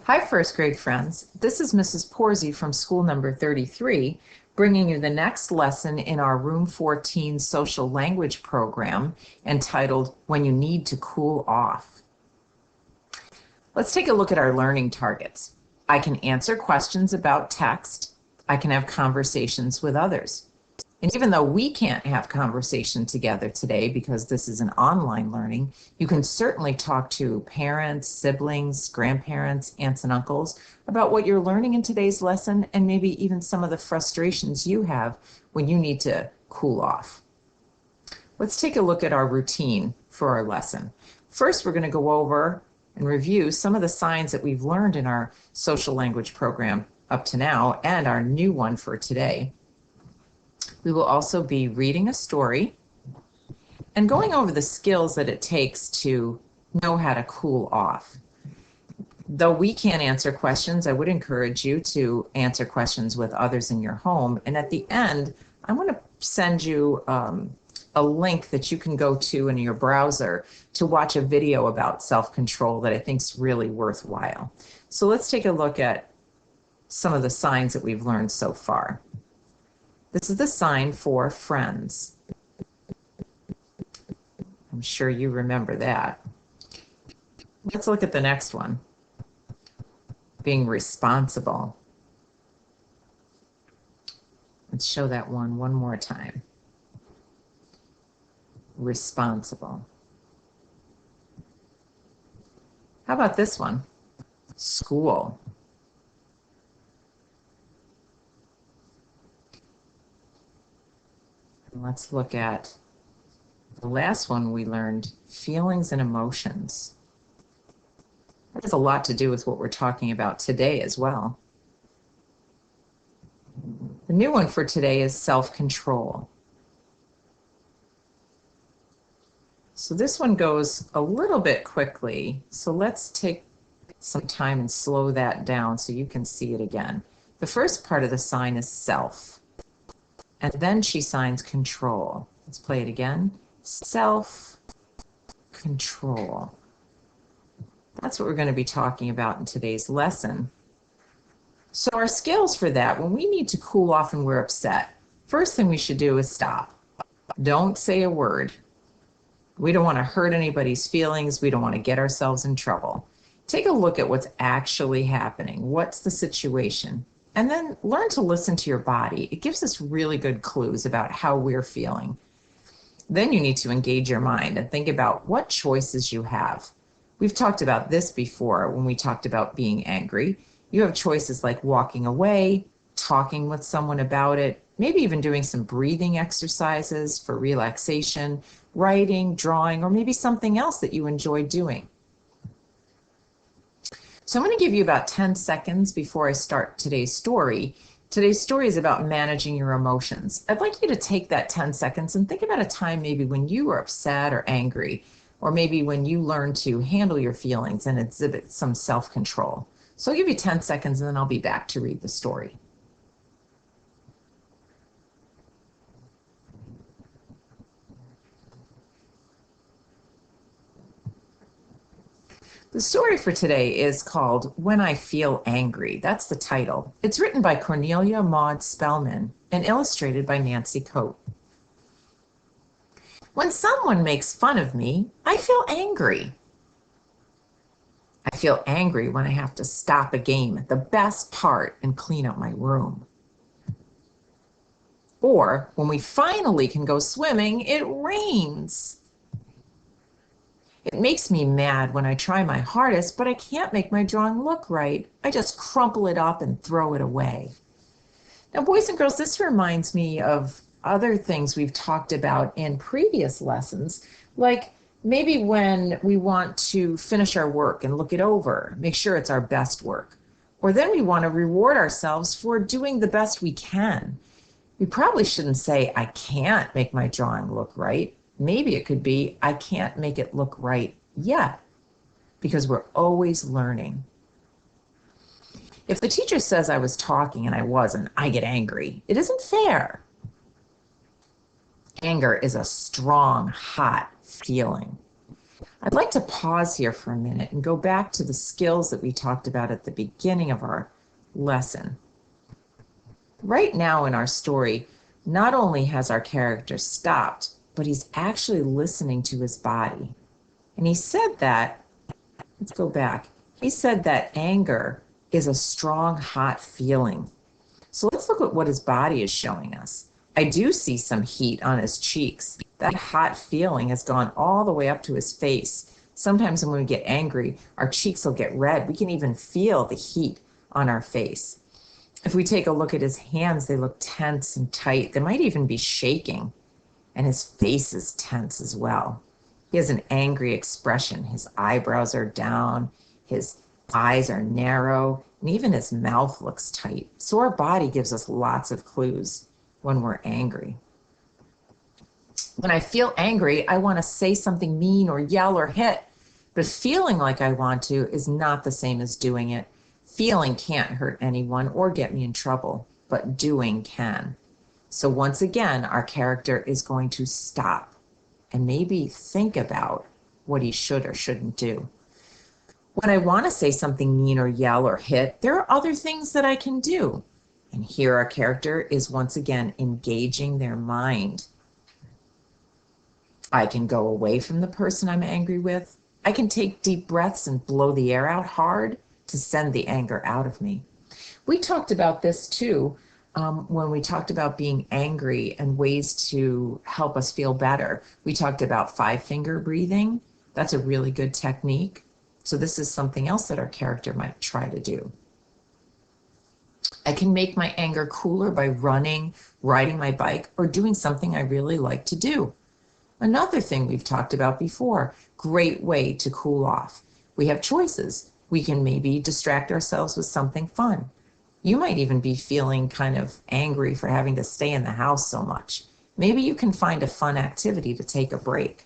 Hi, first grade friends. This is Mrs. Porzi from school number 33, bringing you the next lesson in our Room 14 social language program entitled When You Need to Cool Off. Let's take a look at our learning targets. I can answer questions about text. I can have conversations with others. And even though we can't have conversation together today because this is an online learning, you can certainly talk to parents, siblings, grandparents, aunts and uncles about what you're learning in today's lesson and maybe even some of the frustrations you have when you need to cool off. Let's take a look at our routine for our lesson. First, we're going to go over and review some of the signs that we've learned in our social language program up to now and our new one for today. We will also be reading a story and going over the skills that it takes to know how to cool off. Though we can't answer questions, I would encourage you to answer questions with others in your home. And at the end, I want to send you a link that you can go to in your browser to watch a video about self-control that I think is really worthwhile. So let's take a look at some of the signs that we've learned so far. This is the sign for friends. I'm sure you remember that. Let's look at the next one. Being responsible. Let's show that one more time. Responsible. How about this one? School. Let's look at the last one we learned, feelings and emotions. That has a lot to do with what we're talking about today as well. The new one for today is self-control. So this one goes a little bit quickly, so let's take some time and slow that down so you can see it again. The first part of the sign is self. And then she signs control. Let's play it again. Self-control. That's what we're going to be talking about in today's lesson. So our skills for that, when we need to cool off and we're upset, first thing we should do is stop. Don't say a word. We don't want to hurt anybody's feelings. We don't want to get ourselves in trouble. Take a look at what's actually happening. What's the situation? And then learn to listen to your body. It gives us really good clues about how we're feeling. Then you need to engage your mind and think about what choices you have. We've talked about this before when we talked about being angry. You have choices like walking away, talking with someone about it, maybe even doing some breathing exercises for relaxation, writing, drawing, or maybe something else that you enjoy doing. So I'm going to give you about 10 seconds before I start today's story. Today's story is about managing your emotions. I'd like you to take that 10 seconds and think about a time maybe when you were upset or angry, or maybe when you learned to handle your feelings and exhibit some self-control. So I'll give you 10 seconds and then I'll be back to read the story. The story for today is called When I Feel Angry. That's the title. It's written by Cornelia Maud Spellman and illustrated by Nancy Coate. When someone makes fun of me, I feel angry. I feel angry when I have to stop a game at the best part and clean up my room. Or when we finally can go swimming, it rains. It makes me mad when I try my hardest, but I can't make my drawing look right. I just crumple it up and throw it away. Now, boys and girls, this reminds me of other things we've talked about in previous lessons, like maybe when we want to finish our work and look it over, make sure it's our best work. Or then we want to reward ourselves for doing the best we can. We probably shouldn't say, I can't make my drawing look right. Maybe it could be, I can't make it look right yet, because we're always learning. If the teacher says I was talking and I wasn't, I get angry. It isn't fair. Anger is a strong, hot feeling. I'd like to pause here for a minute and go back to the skills that we talked about at the beginning of our lesson. Right now in our story, not only has our character stopped, but he's actually listening to his body. And he said that, let's go back. He said that anger is a strong, hot feeling. So let's look at what his body is showing us. I do see some heat on his cheeks. That hot feeling has gone all the way up to his face. Sometimes when we get angry, our cheeks will get red. We can even feel the heat on our face. If we take a look at his hands, they look tense and tight. They might even be shaking. And his face is tense as well. He has an angry expression. His eyebrows are down. His eyes are narrow. And even his mouth looks tight. So our body gives us lots of clues when we're angry. When I feel angry, I want to say something mean or yell or hit. But feeling like I want to is not the same as doing it. Feeling can't hurt anyone or get me in trouble, but doing can. So once again, our character is going to stop and maybe think about what he should or shouldn't do. When I want to say something mean or yell or hit, there are other things that I can do. And here our character is once again engaging their mind. I can go away from the person I'm angry with. I can take deep breaths and blow the air out hard to send the anger out of me. We talked about this too when we talked about being angry and ways to help us feel better. We talked about 5-finger breathing. That's a really good technique. So this is something else that our character might try to do. I can make my anger cooler by running, riding my bike, or doing something I really like to do. Another thing we've talked about before, great way to cool off. We have choices. We can maybe distract ourselves with something fun. You might even be feeling kind of angry for having to stay in the house so much. Maybe you can find a fun activity to take a break.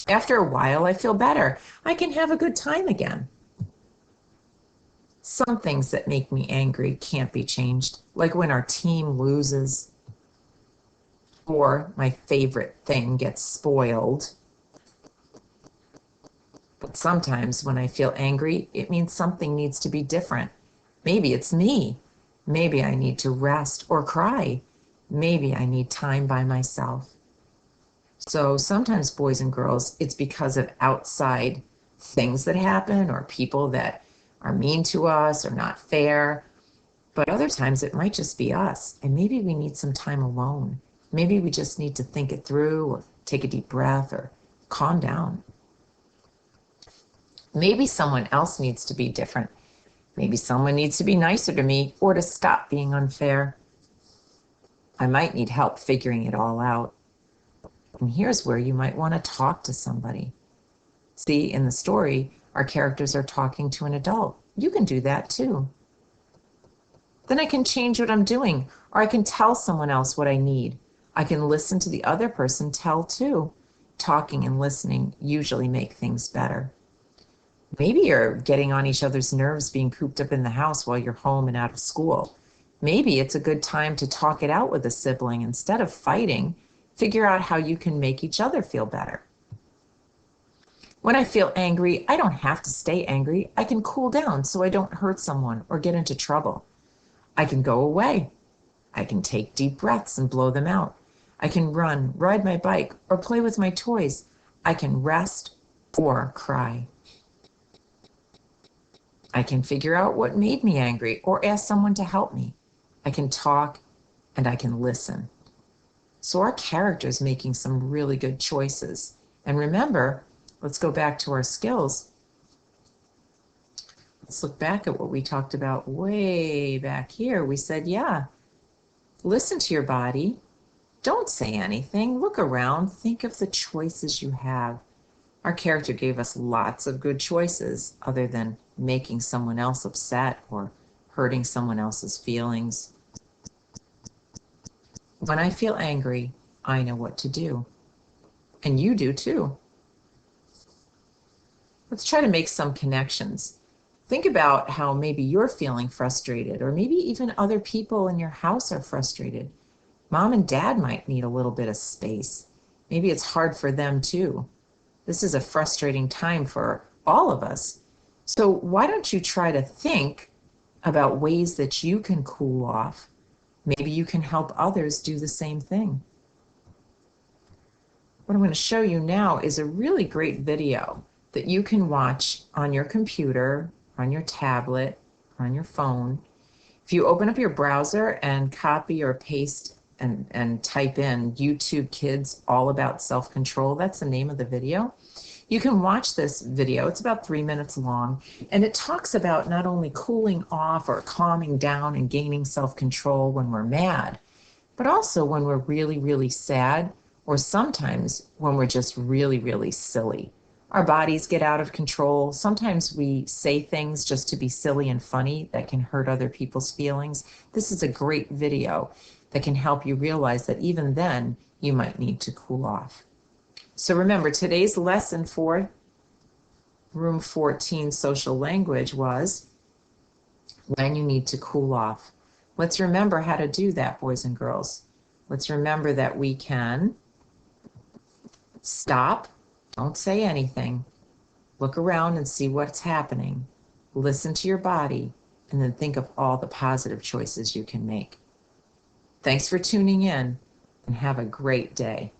After a while, I feel better. I can have a good time again. Some things that make me angry can't be changed, like when our team loses or my favorite thing gets spoiled. But sometimes when I feel angry, it means something needs to be different. Maybe it's me. Maybe I need to rest or cry. Maybe I need time by myself. So sometimes, boys and girls, it's because of outside things that happen or people that are mean to us or not fair. But other times it might just be us. And maybe we need some time alone. Maybe we just need to think it through or take a deep breath or calm down. Maybe someone else needs to be different. Maybe someone needs to be nicer to me or to stop being unfair. I might need help figuring it all out. And here's where you might want to talk to somebody. See, in the story, our characters are talking to an adult. You can do that too. Then I can change what I'm doing, or I can tell someone else what I need. I can listen to the other person tell too. Talking and listening usually make things better. Maybe you're getting on each other's nerves being cooped up in the house while you're home and out of school. Maybe it's a good time to talk it out with a sibling instead of fighting. Figure out how you can make each other feel better. When I feel angry, I don't have to stay angry. I can cool down so I don't hurt someone or get into trouble. I can go away. I can take deep breaths and blow them out. I can run, ride my bike, or play with my toys. I can rest or cry. I can figure out what made me angry or ask someone to help me. I can talk and I can listen. So our character's making some really good choices. And remember, let's go back to our skills. Let's look back at what we talked about way back here. We said, yeah, listen to your body. Don't say anything. Look around. Think of the choices you have. Our character gave us lots of good choices other than making someone else upset or hurting someone else's feelings. When I feel angry, I know what to do. And you do too. Let's try to make some connections. Think about how maybe you're feeling frustrated, or maybe even other people in your house are frustrated. Mom and dad might need a little bit of space. Maybe it's hard for them too. This is a frustrating time for all of us. So why don't you try to think about ways that you can cool off? Maybe you can help others do the same thing. What I'm going to show you now is a really great video that you can watch on your computer, on your tablet, on your phone. If you open up your browser and copy or paste and type in YouTube Kids All About Self-Control, that's the name of the video. You can watch this video. It's about 3 minutes long, and it talks about not only cooling off or calming down and gaining self-control when we're mad, but also when we're really, really sad, or sometimes when we're just really, really silly. Our bodies get out of control. Sometimes we say things just to be silly and funny that can hurt other people's feelings. This is a great video that can help you realize that even then you might need to cool off. So remember, today's lesson for Room 14 Social Language was when you need to cool off. Let's remember how to do that, boys and girls. Let's remember that we can stop, don't say anything, look around and see what's happening, listen to your body, and then think of all the positive choices you can make. Thanks for tuning in, and have a great day.